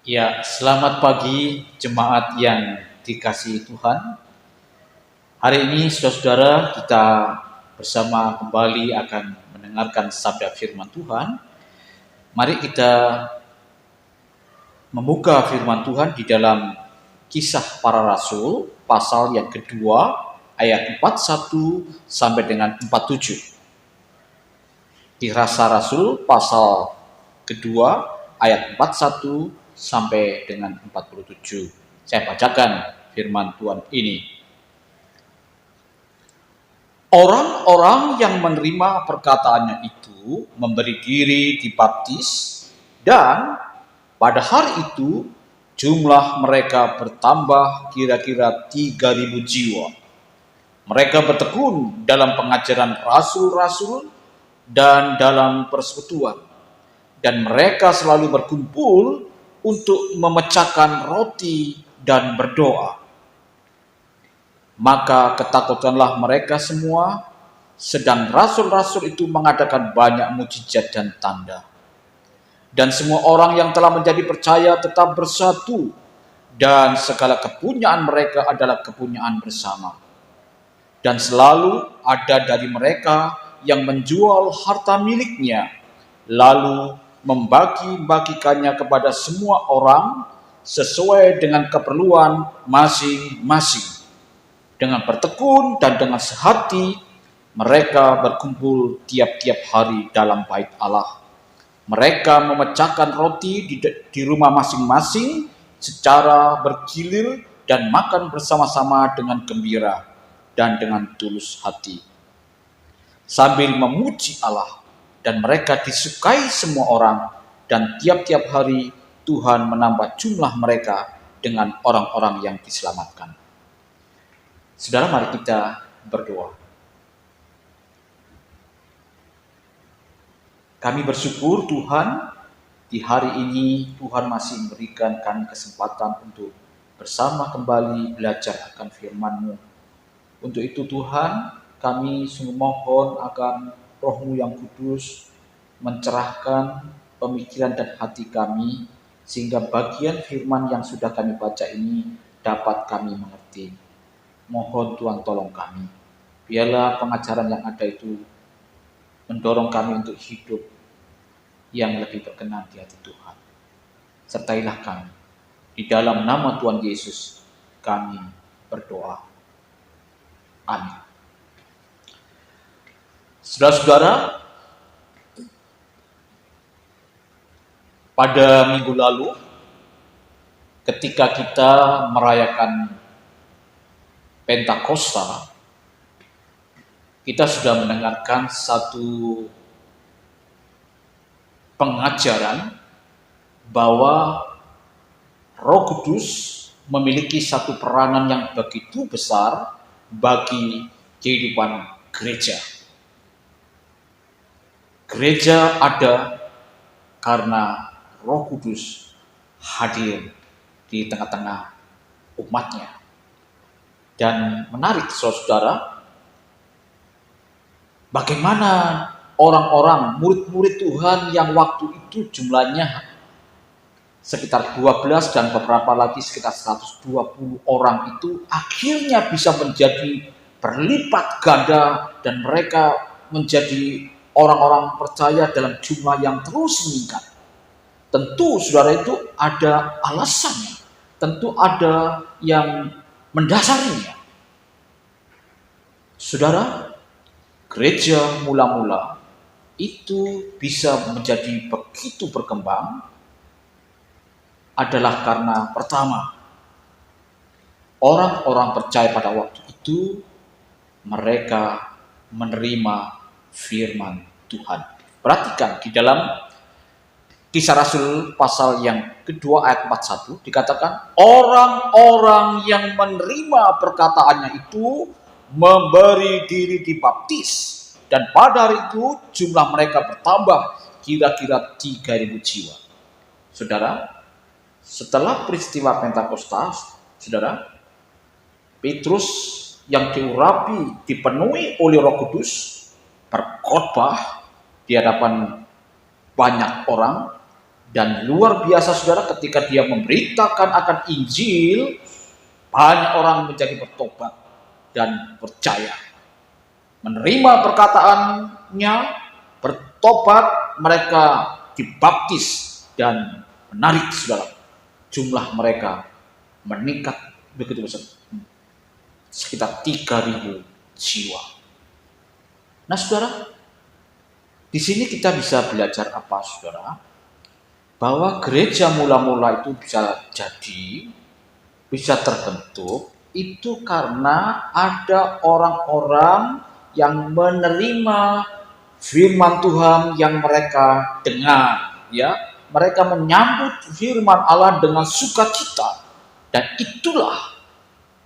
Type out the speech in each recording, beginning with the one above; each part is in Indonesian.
Ya, selamat pagi jemaat yang dikasihi Tuhan. Hari ini saudara-saudara kita bersama kembali akan mendengarkan sabda firman Tuhan. Mari kita membuka firman Tuhan di dalam Kisah Para Rasul pasal yang kedua ayat 41 sampai dengan 47. Kisah Rasul pasal kedua ayat 41 sampai dengan 47. Saya bacakan firman Tuhan ini. Orang-orang yang menerima perkataannya itu memberi diri dibaptis, dan pada hari itu jumlah mereka bertambah kira-kira 3.000 jiwa. Mereka bertekun dalam pengajaran rasul-rasul dan dalam persekutuan, dan mereka selalu berkumpul untuk memecahkan roti dan berdoa. Maka ketakutanlah mereka semua, sedang rasul-rasul itu mengadakan banyak mukjizat dan tanda. Dan semua orang yang telah menjadi percaya tetap bersatu, dan segala kepunyaan mereka adalah kepunyaan bersama. Dan selalu ada dari mereka yang menjual harta miliknya, lalu membagi-bagikannya kepada semua orang sesuai dengan keperluan masing-masing. Dengan bertekun dan dengan sehati, mereka berkumpul tiap-tiap hari dalam bait Allah. Mereka memecahkan roti di rumah masing-masing secara bergilir dan makan bersama-sama dengan gembira dan dengan tulus hati, sambil memuji Allah. Dan mereka disukai semua orang, dan tiap-tiap hari Tuhan menambah jumlah mereka dengan orang-orang yang diselamatkan. Saudara, mari kita berdoa. Kami bersyukur Tuhan, di hari ini Tuhan masih memberikan kami kesempatan untuk bersama kembali belajar akan firman-Mu. Untuk itu Tuhan, kami sungguh mohon akan Roh-Mu yang kudus mencerahkan pemikiran dan hati kami, sehingga bagian firman yang sudah kami baca ini dapat kami mengerti. Mohon Tuhan tolong kami. Biarlah pengajaran yang ada itu mendorong kami untuk hidup yang lebih berkenan di hati Tuhan. Sertailah kami. Di dalam nama Tuhan Yesus kami berdoa. Amin. Saudara-saudara, pada minggu lalu ketika kita merayakan Pentakosta, kita sudah mendengarkan satu pengajaran bahwa Roh Kudus memiliki satu peranan yang begitu besar bagi kehidupan gereja. Gereja ada karena Roh Kudus hadir di tengah-tengah umatnya. Dan menarik saudara, bagaimana orang-orang murid-murid Tuhan yang waktu itu jumlahnya sekitar 12 dan beberapa lagi sekitar 120 orang itu akhirnya bisa menjadi berlipat ganda, dan mereka menjadi orang-orang percaya dalam jumlah yang terus meningkat. Tentu saudara, itu ada alasannya, tentu ada yang mendasarinya. Saudara, gereja mula-mula itu bisa menjadi begitu berkembang adalah karena pertama, orang-orang percaya pada waktu itu mereka menerima firman Tuhan. Perhatikan di dalam Kisah Rasul pasal yang kedua ayat 41 dikatakan, orang-orang yang menerima perkataannya itu memberi diri dibaptis, dan pada hari itu jumlah mereka bertambah kira-kira 3.000 jiwa. Saudara, setelah peristiwa Pentakosta, saudara, Petrus yang diurapi, dipenuhi oleh Roh Kudus, berkhotbah di hadapan banyak orang, Dan luar biasa saudara, ketika dia memberitakan akan Injil, banyak orang menjadi bertobat dan percaya. Menerima perkataannya, bertobat, mereka dibaptis dan menarik saudara. Jumlah mereka meningkat begitu besar. Sekitar 3.000 jiwa. Nah saudara, di sini kita bisa belajar apa saudara? Bahwa gereja mula-mula itu bisa jadi, bisa terbentuk, itu karena ada orang-orang yang menerima firman Tuhan yang mereka dengar, ya. Mereka menyambut firman Allah dengan sukacita, dan itulah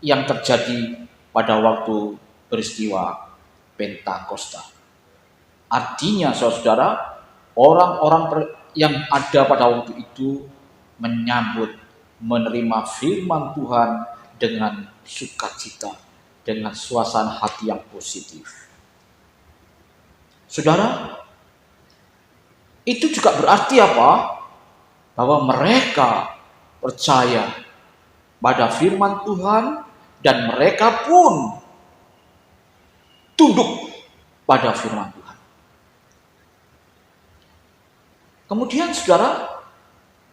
yang terjadi pada waktu peristiwa Pentakosta. Artinya saudara, orang-orang yang ada pada waktu itu menyambut, menerima firman Tuhan dengan sukacita, dengan suasana hati yang positif. Saudara, itu juga berarti apa? Bahwa mereka percaya pada firman Tuhan dan mereka pun tunduk pada firman Tuhan. Kemudian saudara,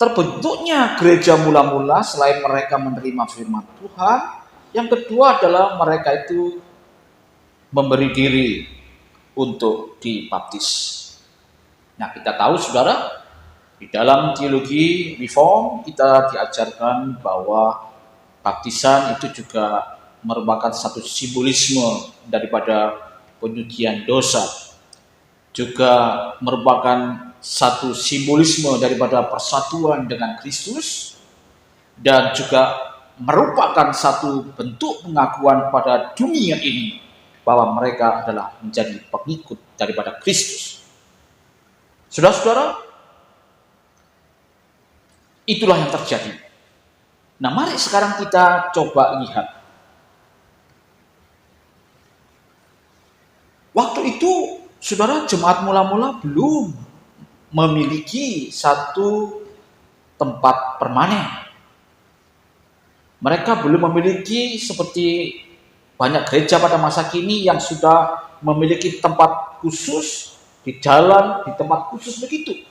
terbentuknya gereja mula-mula selain mereka menerima firman Tuhan, yang kedua adalah mereka itu memberi diri untuk dibaptis. Nah, kita tahu saudara, di dalam teologi reform kita diajarkan bahwa baptisan itu juga merupakan satu simbolisme daripada penyucian dosa. Juga merupakan satu simbolisme daripada persatuan dengan Kristus, dan juga merupakan satu bentuk pengakuan pada dunia ini bahwa mereka adalah menjadi pengikut daripada Kristus. Saudara-saudara, itulah yang terjadi. Nah, mari sekarang kita coba lihat. Waktu itu, saudara, jemaat mula-mula belum memiliki satu tempat permanen. Mereka belum memiliki seperti banyak gereja pada masa kini yang sudah memiliki tempat khusus di jalan, di tempat khusus begitu.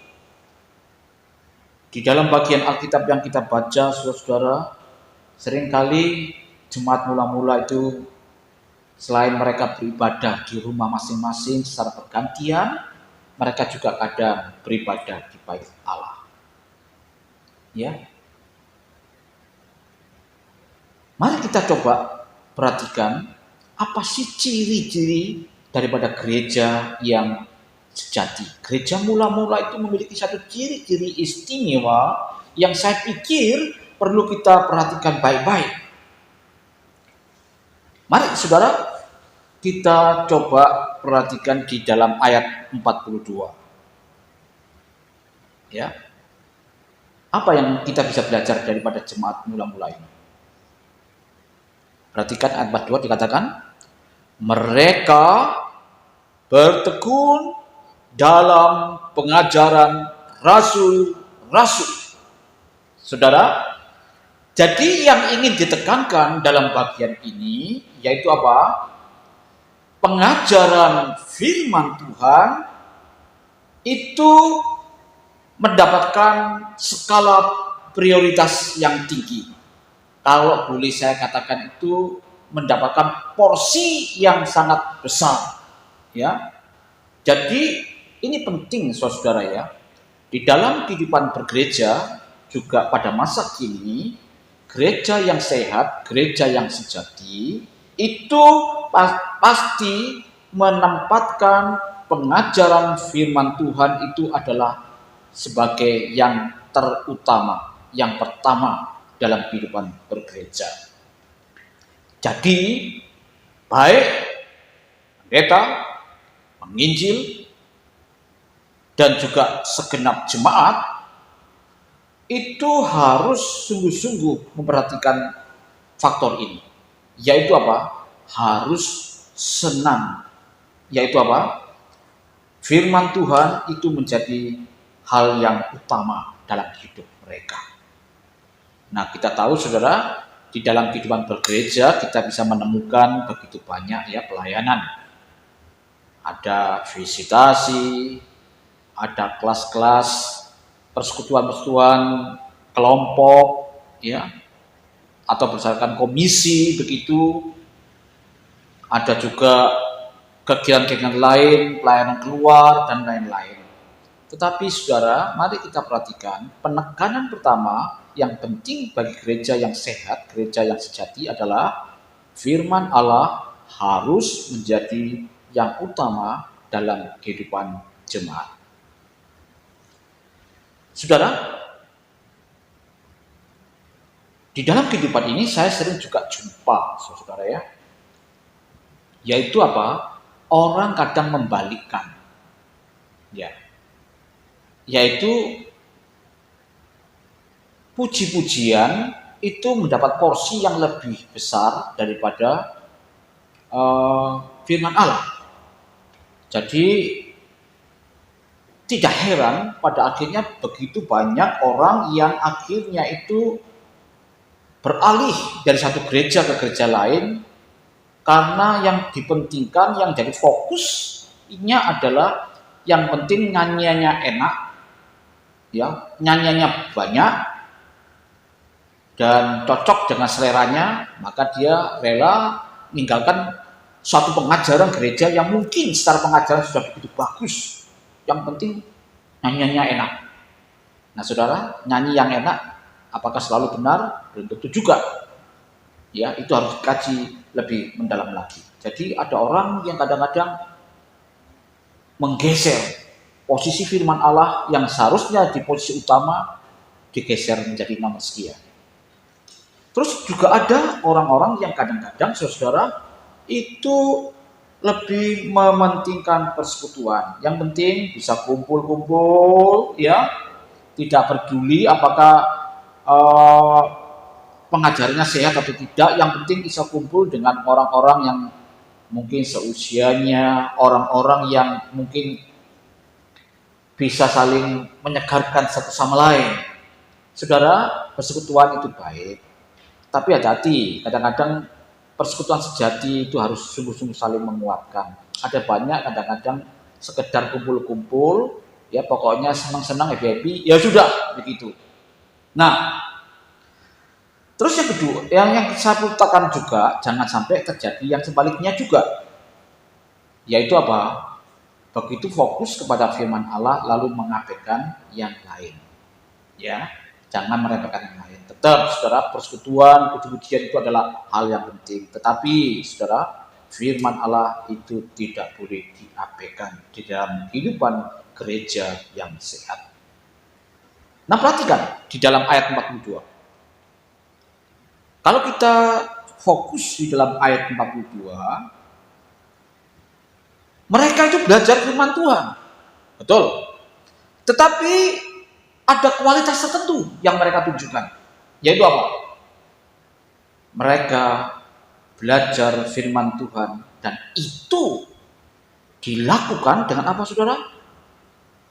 Di dalam bagian Alkitab yang kita baca, saudara-saudara, seringkali jemaat mula-mula itu selain mereka beribadah di rumah masing-masing secara bergantian, mereka juga kadang beribadah di bait Allah. Ya. Mari kita coba perhatikan apa sih ciri-ciri daripada gereja yang sejati. Gereja mula-mula itu memiliki satu ciri-ciri istimewa yang saya pikir perlu kita perhatikan baik-baik. Mari saudara, kita coba perhatikan di dalam ayat 42. Ya. Apa yang kita bisa belajar daripada jemaat mula-mula ini? Perhatikan ayat 42 dikatakan, mereka bertekun dalam pengajaran rasul-rasul. Saudara, jadi yang ingin ditekankan dalam bagian ini yaitu apa? Pengajaran firman Tuhan itu mendapatkan skala prioritas yang tinggi. Kalau boleh saya katakan itu mendapatkan porsi yang sangat besar. Ya. Jadi ini penting saudara ya. Di dalam kehidupan bergereja juga pada masa kini, gereja yang sehat, gereja yang sejati itu pasti menempatkan pengajaran firman Tuhan itu adalah sebagai yang terutama, yang pertama dalam kehidupan bergereja. Jadi baik pendeta, penginjil, dan juga segenap jemaat itu harus sungguh-sungguh memperhatikan faktor ini. Yaitu apa? Harus senang. Yaitu apa? Firman Tuhan itu menjadi hal yang utama dalam hidup mereka. Nah, kita tahu saudara, di dalam kehidupan bergereja kita bisa menemukan begitu banyak ya pelayanan. Ada visitasi, ada kelas-kelas, persekutuan-persekutuan, kelompok, ya, atau berdasarkan komisi begitu. Ada juga kegiatan-kegiatan lain, pelayanan keluar dan lain-lain. Tetapi saudara, mari kita perhatikan penekanan pertama yang penting bagi gereja yang sehat, gereja yang sejati adalah firman Allah harus menjadi yang utama dalam kehidupan jemaat. Saudara, di dalam kehidupan ini saya sering juga jumpa, saudara ya, yaitu apa? Orang kadang membalikkan, ya, yaitu puji-pujian itu mendapat porsi yang lebih besar daripada firman Allah. Jadi tidak heran pada akhirnya begitu banyak orang yang akhirnya itu beralih dari satu gereja ke gereja lain karena yang dipentingkan, yang jadi fokusnya adalah yang penting nyanyiannya enak, ya, nyanyiannya banyak dan cocok dengan seleranya, maka dia rela meninggalkan suatu pengajaran gereja yang mungkin secara pengajaran sudah begitu bagus. Yang penting nyanyiannya enak. Nah saudara, nyanyi yang enak apakah selalu benar? Belum tentu juga. Ya, itu harus dikaji lebih mendalam lagi. Jadi ada orang yang kadang-kadang menggeser posisi firman Allah yang seharusnya di posisi utama digeser menjadi nomor sekian. Terus juga ada orang-orang yang kadang-kadang saudara itu lebih mementingkan persekutuan. Yang penting bisa kumpul-kumpul, ya, tidak peduli apakah pengajarnya sehat atau tidak, yang penting bisa kumpul dengan orang-orang yang mungkin seusianya, orang-orang yang mungkin bisa saling menyegarkan satu sama lain. Saudara, persekutuan itu baik, tapi hati-hati, kadang-kadang persekutuan sejati itu harus sungguh-sungguh saling menguatkan. Ada banyak kadang-kadang sekedar kumpul-kumpul, ya pokoknya senang-senang, happy-happy, ya sudah begitu. Nah, terus yang kedua, yang saya putarkan juga, jangan sampai terjadi yang sebaliknya juga. Yaitu apa? Begitu fokus kepada firman Allah, lalu mengabaikan yang lain. Ya, jangan meremehkan yang lain. Tetap, saudara, persekutuan, puji-pujian itu adalah hal yang penting. Tetapi, saudara, firman Allah itu tidak boleh diabaikan di dalam kehidupan gereja yang sehat. Nah, perhatikan di dalam ayat 42. Kalau kita fokus di dalam ayat 42, mereka itu belajar firman Tuhan. Betul. Tetapi ada kualitas tertentu yang mereka tunjukkan. Yaitu apa? Mereka belajar firman Tuhan dan itu dilakukan dengan apa, saudara?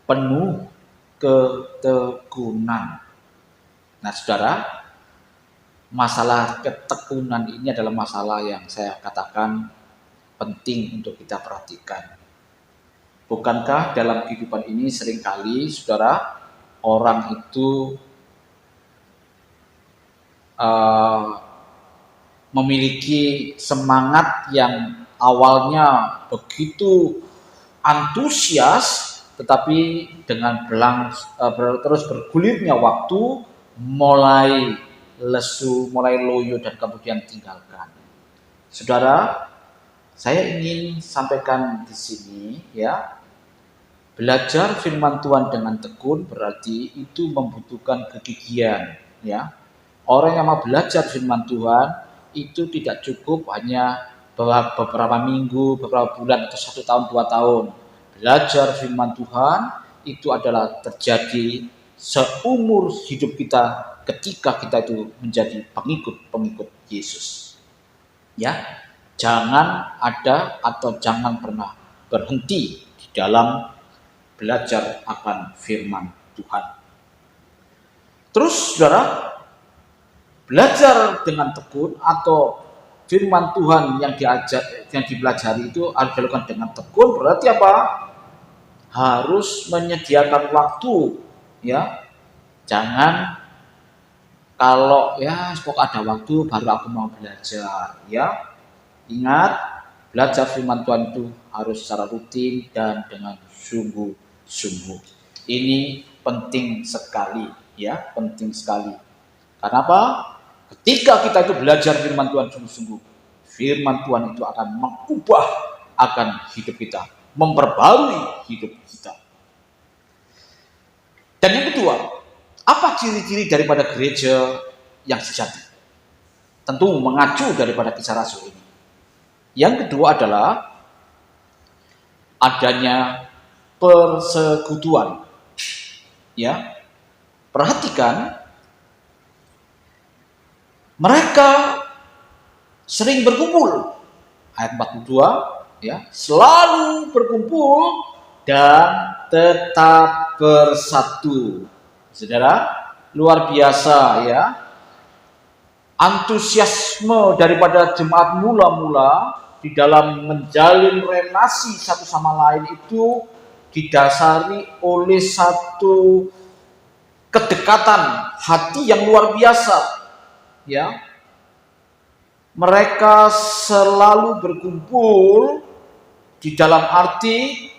Penuh ketekunan. Nah, saudara, masalah ketekunan ini adalah masalah yang saya katakan penting untuk kita perhatikan. Bukankah dalam kehidupan ini seringkali, saudara, orang itu memiliki semangat yang awalnya begitu antusias, tetapi dengan terus bergulirnya waktu mulai lesu, mulai loyo dan kemudian tinggalkan. Saudara, saya ingin sampaikan di sini, ya, belajar firman Tuhan dengan tekun berarti itu membutuhkan kegigihan, ya. Orang yang mau belajar firman Tuhan itu tidak cukup hanya beberapa minggu, beberapa bulan atau 1 tahun, 2 tahun. Belajar firman Tuhan itu adalah terjadi seumur hidup kita ketika kita itu menjadi pengikut Yesus. Ya, jangan ada atau jangan pernah berhenti di dalam belajar akan firman Tuhan. Terus saudara, belajar dengan tekun atau firman Tuhan yang dipelajari itu harus dilakukan dengan tekun, berarti apa? Harus menyediakan waktu, ya. Jangan kalau ya pokok ada waktu baru aku mau belajar, ya. Ingat, belajar firman Tuhan itu harus secara rutin dan dengan sungguh-sungguh. Ini penting sekali, ya, penting sekali. Karena apa? Ketika kita itu belajar firman Tuhan sungguh-sungguh, firman Tuhan itu akan mengubah akan hidup kita, memperbarui hidup kita. Dan yang kedua, apa ciri-ciri daripada gereja yang sejati? Tentu mengacu daripada Kisah Rasul ini. Yang kedua adalah adanya persekutuan. Ya. Perhatikan, mereka sering berkumpul. Ayat 42, ya, selalu berkumpul dan tetap bersatu. Saudara, luar biasa, ya. Antusiasme daripada jemaat mula-mula di dalam menjalin relasi satu sama lain itu didasari oleh satu kedekatan hati yang luar biasa. Ya, mereka selalu berkumpul di dalam arti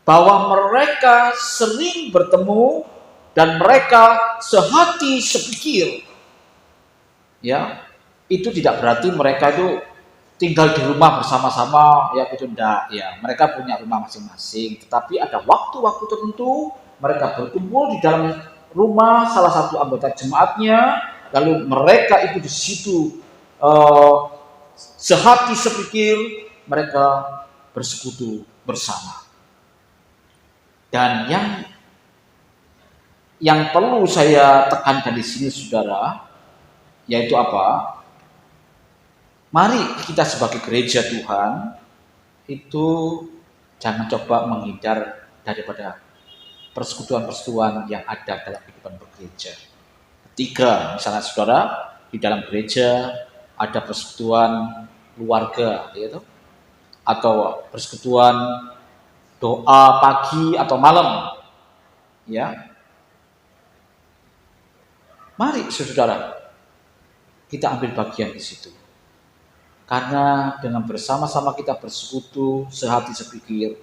bahwa mereka sering bertemu dan mereka sehati sepikir. Ya, itu tidak berarti mereka itu tinggal di rumah bersama-sama, ya itu enggak. Ya, mereka punya rumah masing-masing, tetapi ada waktu-waktu tertentu mereka berkumpul di dalam rumah salah satu anggota jemaatnya. Lalu mereka itu di situ sehati sepikir, mereka bersekutu bersama. Dan yang perlu saya tekankan di sini, saudara, yaitu apa? Mari kita sebagai gereja Tuhan itu jangan coba menghindar daripada persekutuan-persekutuan yang ada dalam kehidupan bergereja. Ketiga, misalnya saudara, di dalam gereja ada persekutuan keluarga, yaitu atau persekutuan doa pagi atau malam, ya. Mari saudara, kita ambil bagian di situ. Karena dengan bersama-sama kita bersekutu, sehati sepikir,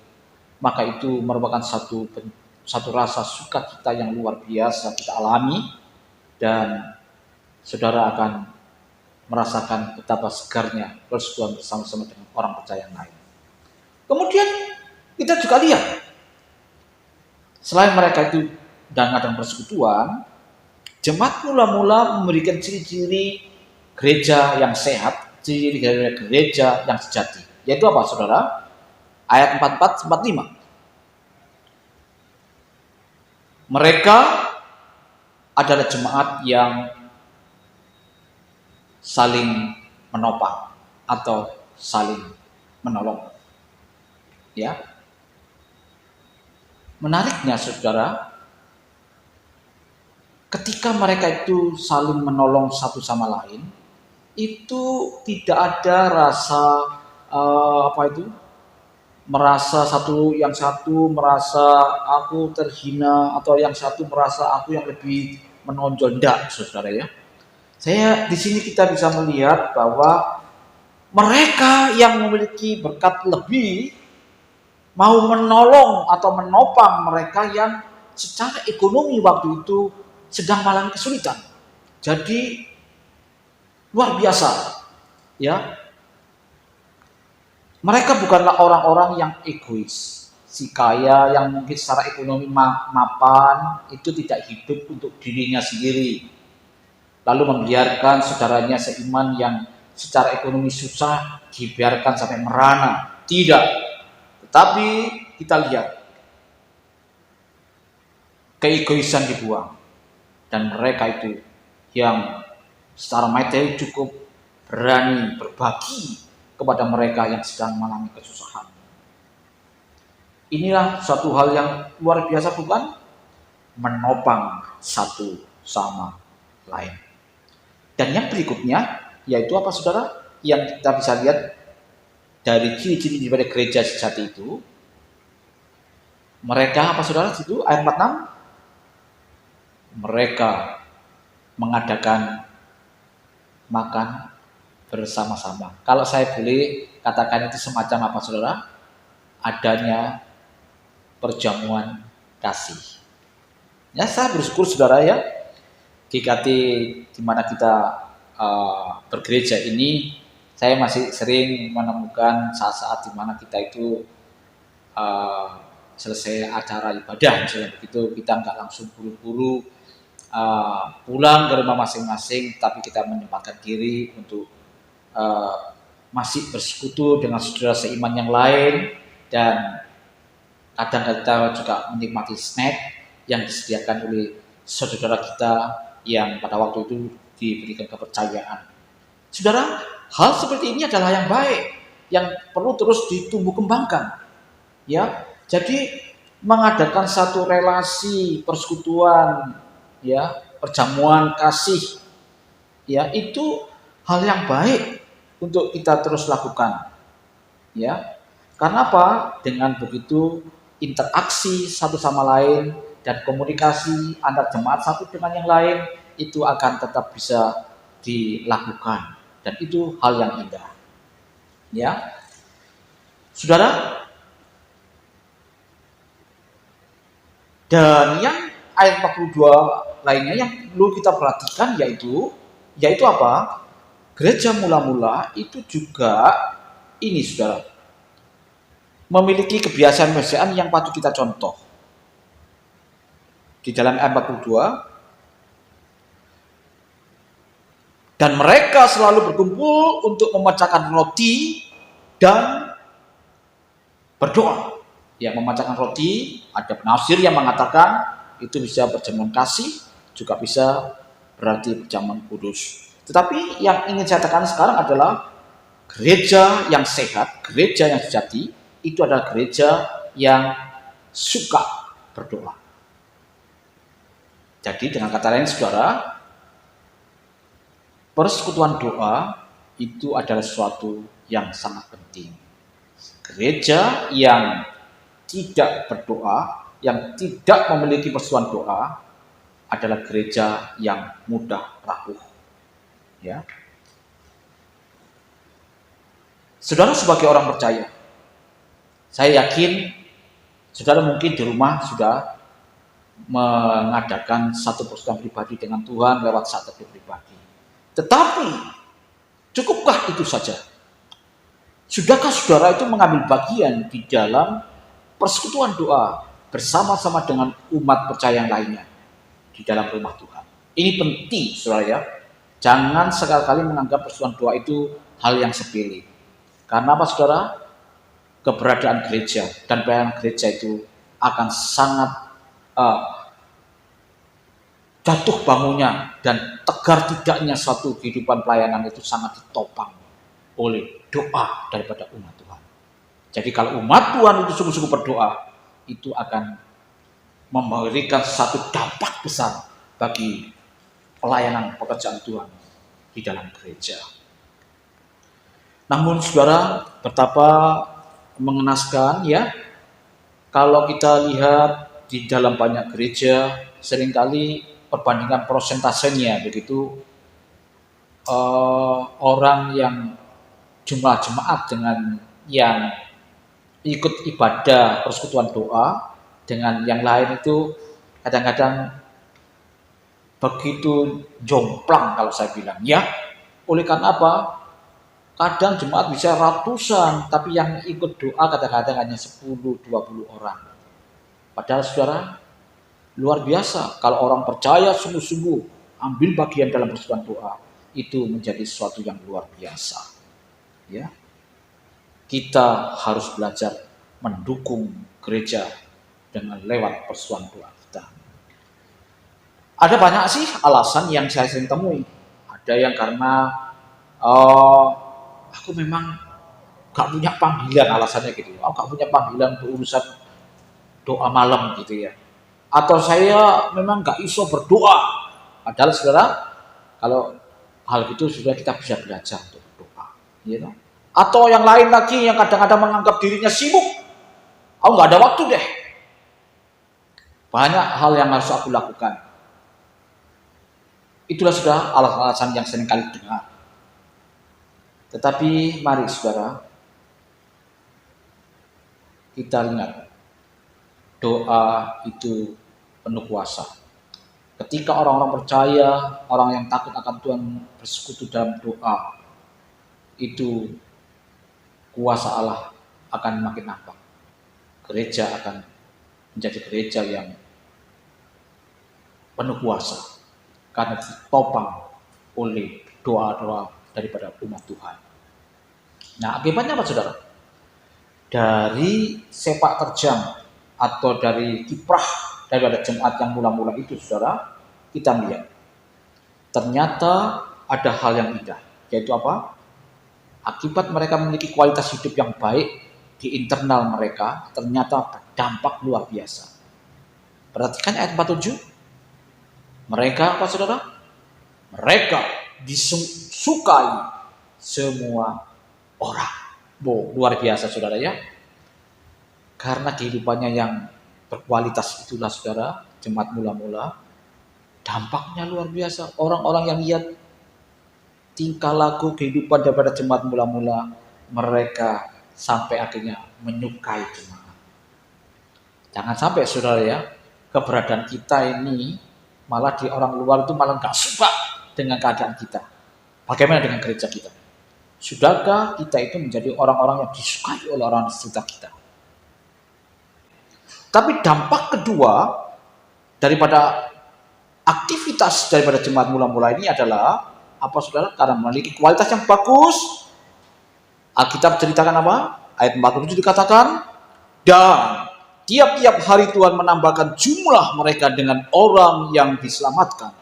maka itu merupakan satu rasa sukacita yang luar biasa kita alami. Dan saudara akan merasakan betapa segarnya persekutuan bersama-sama dengan orang percaya yang lain. Kemudian kita juga lihat, selain mereka itu dalam persekutuan, jemaat mula-mula memberikan ciri-ciri gereja yang sehat, ciri gereja yang sejati. Yaitu apa, saudara? Ayat 44-45. Mereka adalah jemaat yang saling menopang atau saling menolong. Ya. Menariknya saudara, ketika mereka itu saling menolong satu sama lain, itu tidak ada rasa merasa yang satu merasa aku terhina atau yang satu merasa aku yang lebih menonjol. Enggak, saudara, ya. Saya di sini kita bisa melihat bahwa mereka yang memiliki berkat lebih mau menolong atau menopang mereka yang secara ekonomi waktu itu sedang mengalami kesulitan. Jadi luar biasa, ya. Mereka bukanlah orang-orang yang egois. Si kaya yang mungkin secara ekonomi mapan itu tidak hidup untuk dirinya sendiri, lalu membiarkan saudaranya seiman yang secara ekonomi susah dibiarkan sampai merana. Tidak. Tetapi kita lihat keegoisan dibuang, dan mereka itu yang secara materi cukup berani berbagi kepada mereka yang sedang mengalami kesusahan. Inilah suatu hal yang luar biasa, bukan? Menopang satu sama lain. Dan yang berikutnya yaitu apa saudara? Yang kita bisa lihat dari ciri-ciri daripada gereja sejati itu, mereka apa saudara? Itu ayat 46, mereka mengadakan makan bersama-sama. Kalau saya boleh katakan itu semacam apa saudara? Adanya perjamuan kasih. Ya, saya bersyukur saudara ya, GKT di mana kita bergereja ini, saya masih sering menemukan saat-saat di mana kita itu selesai acara ibadah, misalnya begitu, kita nggak langsung buru-buru pulang ke rumah masing-masing, tapi kita menyempatkan diri untuk masih bersekutu dengan saudara seiman yang lain, dan kadang kita juga menikmati snack yang disediakan oleh saudara kita yang pada waktu itu diberikan kepercayaan. Saudara, hal seperti ini adalah yang baik, yang perlu terus ditumbuh kembangkan. Ya, jadi mengadakan satu relasi persekutuan, ya, perjamuan kasih, ya, itu hal yang baik untuk kita terus lakukan. Ya, karena apa? Dengan begitu interaksi satu sama lain dan komunikasi antar jemaat satu dengan yang lain itu akan tetap bisa dilakukan, dan itu hal yang indah. Ya, saudara. Dan yang ayat 42 lainnya yang perlu kita perhatikan yaitu apa? Gereja mula-mula itu juga ini saudara, memiliki kebiasaan-kebiasaan yang patut kita contoh. Di dalam ayat 42, dan mereka selalu berkumpul untuk memecahkan roti dan berdoa. Ya, memecahkan roti, ada penafsir yang mengatakan itu bisa perjamuan kasih, juga bisa berarti perjamuan kudus. Tetapi yang ingin saya katakan sekarang adalah gereja yang sehat, gereja yang sejati, itu adalah gereja yang suka berdoa. Jadi dengan kata lain saudara, persekutuan doa itu adalah sesuatu yang sangat penting. Gereja yang tidak berdoa, yang tidak memiliki persekutuan doa adalah gereja yang mudah rapuh. Ya. Saudara sebagai orang percaya, saya yakin saudara mungkin di rumah sudah mengadakan satu persekutuan pribadi dengan Tuhan lewat saat teduh pribadi. Tetapi cukupkah itu saja? Sudahkah saudara itu mengambil bagian di dalam persekutuan doa bersama-sama dengan umat percaya yang lainnya di dalam rumah Tuhan? Ini penting saudara ya. Jangan sekali-kali menganggap persekutuan doa itu hal yang sepele. Karena apa saudara? Keberadaan gereja dan pelayanan gereja itu akan sangat jatuh bangunnya dan tegar tidaknya suatu kehidupan pelayanan itu sangat ditopang oleh doa daripada umat Tuhan. Jadi kalau umat Tuhan itu sungguh-sungguh berdoa, itu akan memberikan satu dampak besar bagi pelayanan pekerjaan Tuhan di dalam gereja. Namun saudara, betapa mengenaskan ya, kalau kita lihat di dalam banyak gereja, seringkali perbandingan prosentasenya begitu, orang yang jumlah jemaat dengan yang ikut ibadah persekutuan doa dengan yang lain itu kadang-kadang begitu jomplang kalau saya bilang ya. Oleh karena apa? Kadang jemaat bisa ratusan, tapi yang ikut doa kadang-kadang hanya 10-20 orang. Padahal saudara, luar biasa kalau orang percaya sungguh-sungguh ambil bagian dalam persekutuan doa, itu menjadi sesuatu yang luar biasa. Ya. Kita harus belajar mendukung gereja dengan lewat persekutuan doa kita. Ada banyak sih alasan yang saya sering temui. Ada yang karena aku memang gak punya panggilan, alasannya gitu. Aku gak punya panggilan untuk urusan doa malam gitu ya. Atau saya memang gak iso berdoa Padahal saudara, kalau hal itu sudah kita bisa belajar untuk berdoa. Ya, atau yang lain lagi yang kadang-kadang menganggap dirinya sibuk. Oh, nggak ada waktu deh. Banyak hal yang harus aku lakukan. Itulah sudah alasan yang sering kali dengar. Tetapi mari saudara, kita lihat doa itu penuh kuasa. Ketika orang-orang percaya, orang yang takut akan Tuhan bersekutu dalam doa, itu kuasa Allah akan makin nampak. Gereja akan menjadi gereja yang penuh kuasa karena ditopang oleh doa-doa daripada umat Tuhan. Nah, akibatnya apa saudara? Dari sepak terjang atau dari kiprah daripada jemaat yang mula-mula itu saudara, kita lihat ternyata ada hal yang indah, yaitu apa? Akibat mereka memiliki kualitas hidup yang baik di internal mereka, ternyata berdampak luar biasa. Perhatikan ayat 47. Mereka apa saudara? Mereka disukai semua orang. Luar biasa saudara ya. Karena kehidupannya yang berkualitas itulah saudara, jemaat mula-mula, dampaknya luar biasa. Orang-orang yang lihat tingkah laku kehidupan daripada jemaat mula-mula, mereka sampai akhirnya menyukai jemaat. Jangan sampai saudara ya, keberadaan kita ini malah di orang luar itu malah gak suka dengan keadaan kita. Bagaimana dengan gereja kita? Sudahkah kita itu menjadi orang-orang yang disukai oleh orang di sekitar kita? Tapi dampak kedua daripada aktivitas daripada jemaat mula-mula ini adalah apa saudara? Karena memiliki kualitas yang bagus. Alkitab ceritakan apa? Ayat 47 dikatakan, dan tiap-tiap hari Tuhan menambahkan jumlah mereka dengan orang yang diselamatkan.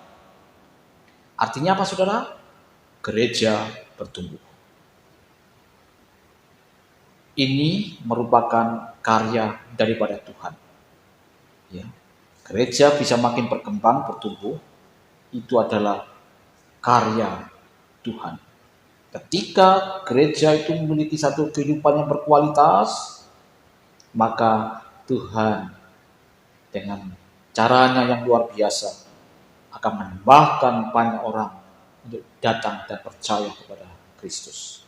Artinya apa saudara? Gereja bertumbuh. Ini merupakan karya daripada Tuhan. Ya. Gereja bisa makin berkembang, bertumbuh. Itu adalah karya Tuhan. Ketika gereja itu memiliki satu kehidupan yang berkualitas, maka Tuhan dengan caranya yang luar biasa akan menambahkan banyak orang untuk datang dan percaya kepada Kristus.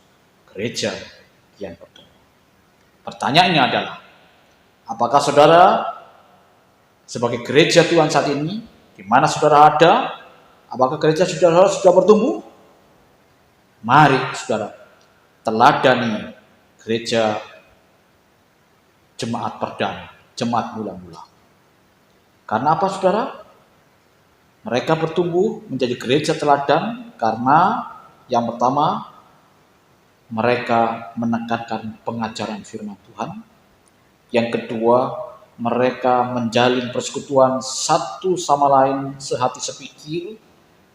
Gereja yang bertumbuh. Pertanyaannya adalah, apakah saudara sebagai gereja Tuhan saat ini, di mana saudara ada, apakah gereja saudara sudah bertumbuh? Mari saudara teladani gereja jemaat perdana, jemaat mula-mula. Karena apa saudara? Mereka bertumbuh menjadi gereja teladan karena yang pertama, mereka menekankan pengajaran firman Tuhan. Yang kedua, mereka menjalin persekutuan satu sama lain sehati sepikir.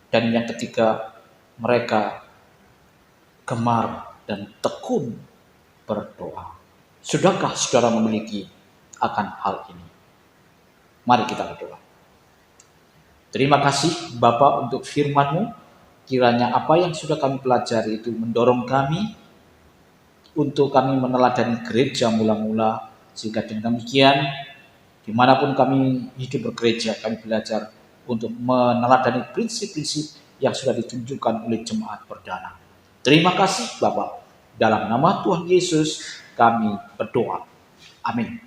Dan yang ketiga, mereka gemar dan tekun berdoa. Sudahkah saudara memiliki akan hal ini? Mari kita berdoa. Terima kasih Bapa untuk firman-Mu. Kiranya apa yang sudah kami pelajari itu mendorong kami untuk kami meneladani gereja mula-mula. Sehingga dengan demikian, dimanapun kami hidup bergereja, kami belajar untuk meneladani prinsip-prinsip yang sudah ditunjukkan oleh jemaat perdana. Terima kasih Bapa. Dalam nama Tuhan Yesus kami berdoa. Amin.